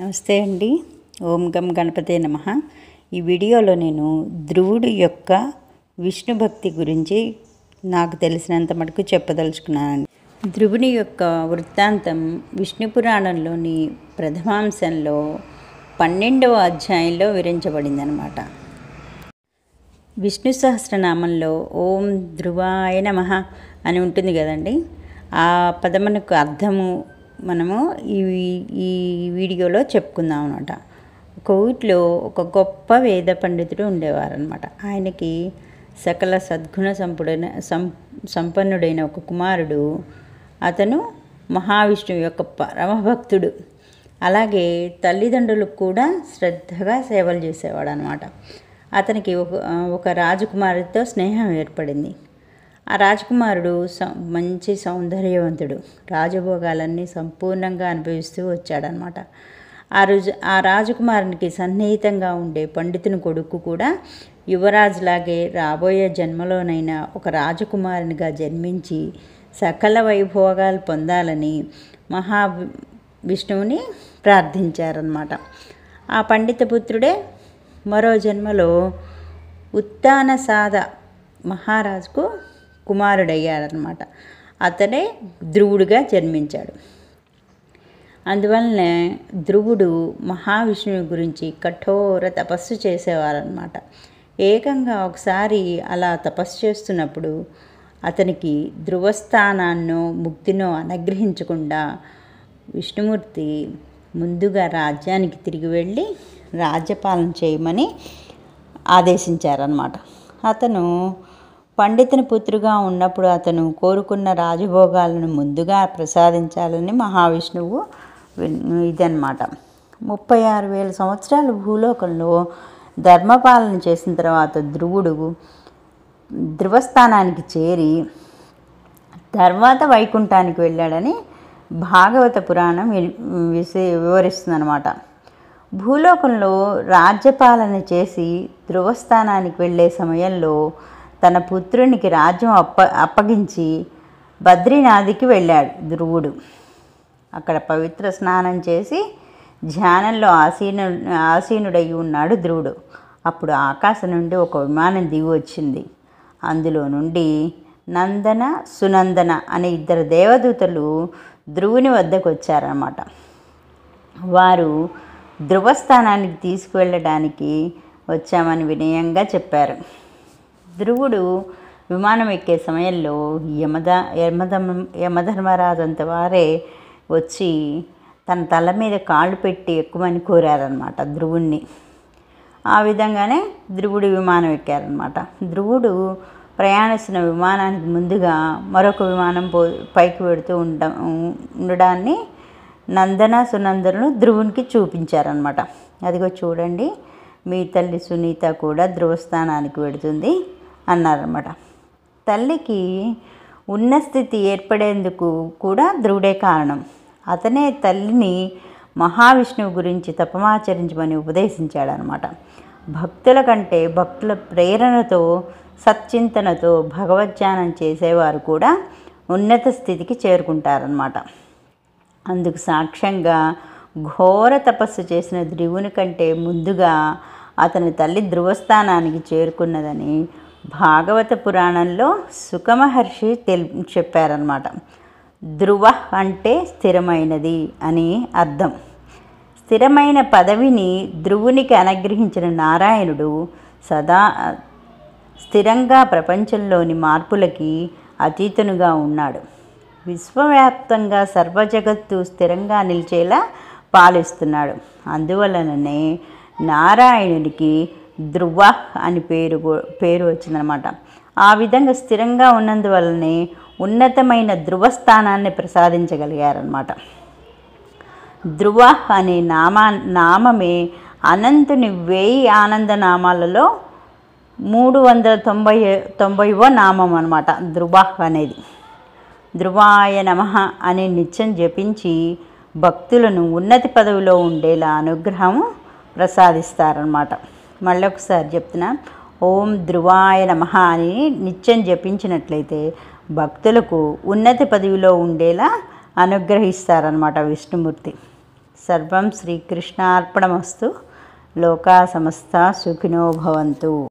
నమస్తే అండి. ఓం గం గణపతే నమః. ఈ వీడియోలో నేను ధ్రువుడి యొక్క విష్ణు భక్తి గురించి నాకు తెలిసినంత మటుకు చెప్పదలుచుకున్నానండి. ధ్రువుని యొక్క వృత్తాంతం విష్ణు పురాణంలోని ప్రథమాంశంలో 12వ అధ్యాయంలో వివరించబడిందనమాట. విష్ణు సహస్రనామంలో ఓం ధ్రువాయ నమః అని ఉంటుంది కదండి. ఆ పదమునకు అర్థము మనము ఈ వీడియోలో చెప్పుకుందాం అన్నమాట. ఒక ఊరిలో ఒక గొప్ప వేద పండితుడు ఉండేవారనమాట. ఆయనకి సకల సద్గుణ సంపన్నుడైన ఒక కుమారుడు. అతను మహావిష్ణువు యొక్క పరమభక్తుడు. అలాగే తల్లిదండ్రులకు కూడా శ్రద్ధగా సేవలు చేసేవాడు అనమాట. అతనికి ఒక రాజకుమారుడితో స్నేహం ఏర్పడింది. ఆ రాజకుమారుడు మంచి సౌందర్యవంతుడు. రాజభోగాలన్నీ సంపూర్ణంగా అనుభవిస్తూ వచ్చాడనమాట. ఆ రాజకుమారునికి సన్నిహితంగా ఉండే పండితుని కొడుకు కూడా యువరాజులాగే రాబోయే జన్మలోనైనా ఒక రాజకుమారునిగా జన్మించి సకల వైభోగాలు పొందాలని మహావిష్ణువుని ప్రార్థించారన్నమాట. ఆ పండిత పుత్రుడే మరో జన్మలో ఉత్తానసాద మహారాజుకు కుమారుడయ్యాడనమాట. అతనే ధ్రువుడిగా జన్మించాడు. అందువలనే ధ్రువుడు మహావిష్ణువు గురించి కఠోర తపస్సు చేసేవారనమాట. ఏకంగా ఒకసారి అలా తపస్సు చేస్తున్నప్పుడు అతనికి ధ్రువస్థానాన్నో ముక్తినో అనుగ్రహించకుండా విష్ణుమూర్తి ముందుగా రాజ్యానికి తిరిగి వెళ్ళి రాజ్యపాలన చేయమని ఆదేశించారన్నమాట. అతను పండితుని పుత్రుగా ఉన్నప్పుడు అతను కోరుకున్న రాజభోగాలను ముందుగా ప్రసాదించాలని మహావిష్ణువు ఇదన్నమాట. 36,000 సంవత్సరాలు భూలోకంలో ధర్మపాలన చేసిన తర్వాత ధ్రువుడు ధ్రువస్థానానికి చేరి తర్వాత వైకుంఠానికి వెళ్ళాడని భాగవత పురాణం వివరిస్తుందన్నమాట. భూలోకంలో రాజ్యపాలన చేసి ధ్రువస్థానానికి వెళ్ళే సమయంలో తన పుత్రునికి రాజ్యం అప్పగించి బద్రీనాథ్కి వెళ్ళాడు ధ్రువుడు. అక్కడ పవిత్ర స్నానం చేసి ధ్యానంలో ఆసీనుడై ఉన్నాడు ధ్రువుడు. అప్పుడు ఆకాశం నుండి ఒక విమానం దిగి వచ్చింది. అందులో నుండి నందన సునందన అనే 2 దేవదూతలు ధ్రువుని వద్దకు వచ్చారన్నమాట. వారు ధ్రువస్థానానికి తీసుకువెళ్ళడానికి వచ్చామని వినయంగా చెప్పారు. ధ్రువుడు విమానం ఎక్కే సమయంలో యమధర్మరాజు అంత వారే వచ్చి తన తల మీద కాళ్ళు పెట్టి ఎక్కుమని కోరారనమాట ధ్రువుణ్ణి. ఆ విధంగానే ధ్రువుడు విమానం ఎక్కారనమాట. ధ్రువుడు ప్రయాణిస్తున్న విమానానికి ముందుగా మరొక విమానం పైకి పెడుతూ ఉండడాన్ని నందన సునందనను ధ్రువునికి చూపించారనమాట. అదిగో చూడండి, మీ తల్లి సునీత కూడా ధ్రువస్థానానికి వెడుతుంది అన్నారన్నమాట. తల్లికి ఉన్న స్థితి ఏర్పడేందుకు కూడా ధ్రువుడే కారణం. అతనే తల్లిని మహావిష్ణువు గురించి తపమాచరించమని ఉపదేశించాడనమాట. భక్తుల కంటే భక్తుల ప్రేరణతో సచ్చింతనతో భగవద్ధ్యానం చేసేవారు కూడా ఉన్నత స్థితికి చేరుకుంటారన్నమాట. అందుకు సాక్ష్యంగా ఘోర తపస్సు చేసిన ధ్రువుని కంటే ముందుగా అతని తల్లి ధ్రువస్థానానికి చేరుకున్నదని భాగవత పురాణంలో సుఖమహర్షి చెప్పారన్నమాట. ధ్రువ అంటే స్థిరమైనది అని అర్థం. స్థిరమైన పదవిని ధ్రువునికి అనుగ్రహించిన నారాయణుడు సదా స్థిరంగా ప్రపంచంలోని మార్పులకి అతీతునిగా ఉన్నాడు. విశ్వవ్యాప్తంగా సర్వజగత్తు స్థిరంగా నిలిచేలా పాలిస్తున్నాడు. అందువలననే నారాయణుడికి ధ్రువ అని పేరు వచ్చిందనమాట. ఆ విధంగా స్థిరంగా ఉన్నందువల్లనే ఉన్నతమైన ధ్రువస్థానాన్ని ప్రసాదించగలిగారన్నమాట. ధ్రువ అనే నామమే అనంతుని 1000 ఆనందనామాలలో 390వ నామం అన్నమాట ధ్రువ అనేది. ధ్రువాయ నమః అని నిత్యం జపించి భక్తులను ఉన్నతి పదవిలో ఉండేలా అనుగ్రహం ప్రసాదిస్తారన్నమాట. మళ్ళీ ఒకసారి చెప్తున్నా, ఓం ధ్రువాయ నమః అని నిత్యం జపించినట్లయితే భక్తులకు ఉన్నతి పదవిలో ఉండేలా అనుగ్రహిస్తారన్నమాట విష్ణుమూర్తి. సర్వం శ్రీకృష్ణార్పణమస్తు. లోకా సమస్త సుఖినో భవంతు.